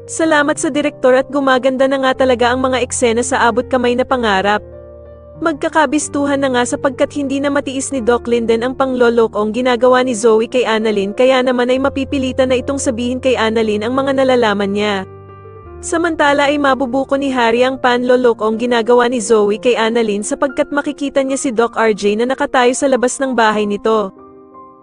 Salamat sa direktor at gumaganda na nga talaga ang mga eksena sa abot kamay na pangarap. Magkakabistuhan na nga sapagkat hindi na matiis ni Doc Linden ang panglolokong ginagawa ni Zoe kay Annalyn kaya naman ay mapipilitan na itong sabihin kay Annalyn ang mga nalalaman niya. Samantala ay mabubuko ni Harry ang panlolokong ginagawa ni Zoe kay Annalyn sapagkat makikita niya si Doc RJ na nakatayo sa labas ng bahay nito.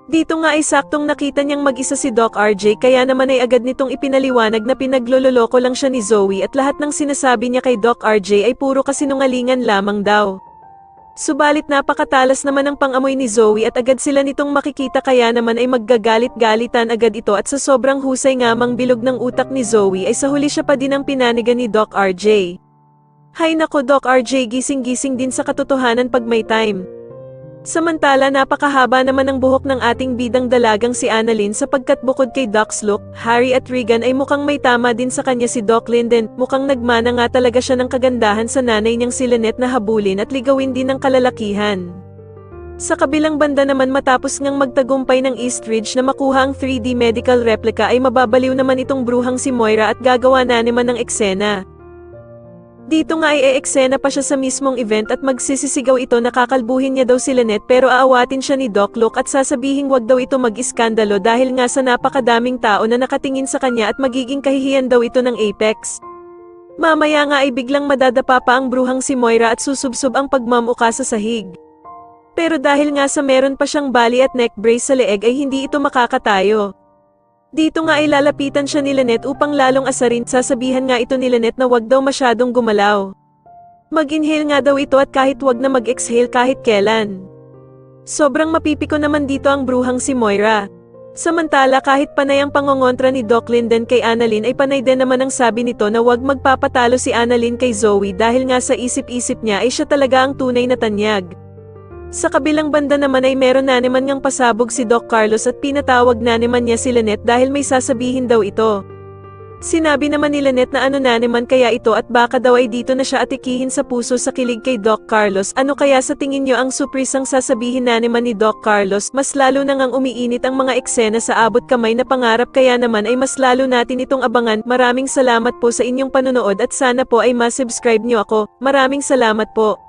Dito nga ay saktong nakita niyang mag-isa si Doc RJ kaya naman ay agad nitong ipinaliwanag na pinaglololoko lang siya ni Zoe at lahat ng sinasabi niya kay Doc RJ ay puro kasinungalingan lamang daw. Subalit napakatalas naman ang pangamoy ni Zoe at agad sila nitong makikita kaya naman ay maggagalit-galitan agad ito at sa sobrang husay ngamang bilog ng utak ni Zoe ay sa huli siya pa din ang pinanigan ni Doc RJ. Hay nako Doc RJ, gising-gising din sa katotohanan pag may time. Samantala napakahaba naman ang buhok ng ating bidang dalagang si Annalyn sapagkat bukod kay Doc's look, Harry at Regan ay mukhang may tama din sa kanya si Doc Linden, mukhang nagmana nga talaga siya ng kagandahan sa nanay niyang si Lynette na habulin at ligawin din ng kalalakihan. Sa kabilang banda naman matapos ngang magtagumpay ng Eastridge na makuha ang 3D medical replica ay mababaliw naman itong bruhang si Moira at gagawa na naman ng eksena. Dito nga ay eksena pa siya sa mismong event at magsisisigaw ito na kakalbuhin niya daw si Lynette pero aawatin siya ni Doc Luke at sasabihing wag daw ito mag-iskandalo dahil nga sa napakadaming tao na nakatingin sa kanya at magiging kahihiyan daw ito ng Apex. Mamaya nga ay biglang madadapa pa ang bruhang si Moira at susubsob ang pagmamuka sa sahig. Pero dahil nga sa meron pa siyang bali at neck brace sa leeg ay hindi ito makakatayo. Dito nga ay lalapitan siya ni Lynette upang lalong asarin, sasabihan nga ito ni Lynette na wag daw masyadong gumalaw. Mag-inhale nga daw ito at kahit wag na mag-exhale kahit kailan. Sobrang mapipiko naman dito ang bruhang si Moira. Samantala kahit panay ang pangongontra ni Doc Linden kay Annalyn ay panay din naman ang sabi nito na wag magpapatalo si Annalyn kay Zoe dahil nga sa isip-isip niya ay siya talaga ang tunay na tanyag. Sa kabilang banda naman ay meron na naman ngang pasabog si Doc Carlos at pinatawag na naman niya si Lynette dahil may sasabihin daw ito. Sinabi naman ni Lynette na ano na naman kaya ito at baka daw ay dito na siya atikihin sa puso sa kilig kay Doc Carlos. Ano kaya sa tingin niyo ang surprisang sasabihin na naman ni Doc Carlos? Mas lalo na ngang umiinit ang mga eksena sa abot kamay na pangarap kaya naman ay mas lalo natin itong abangan. Maraming salamat po sa inyong panonood at sana po ay ma-subscribe niyo ako. Maraming salamat po.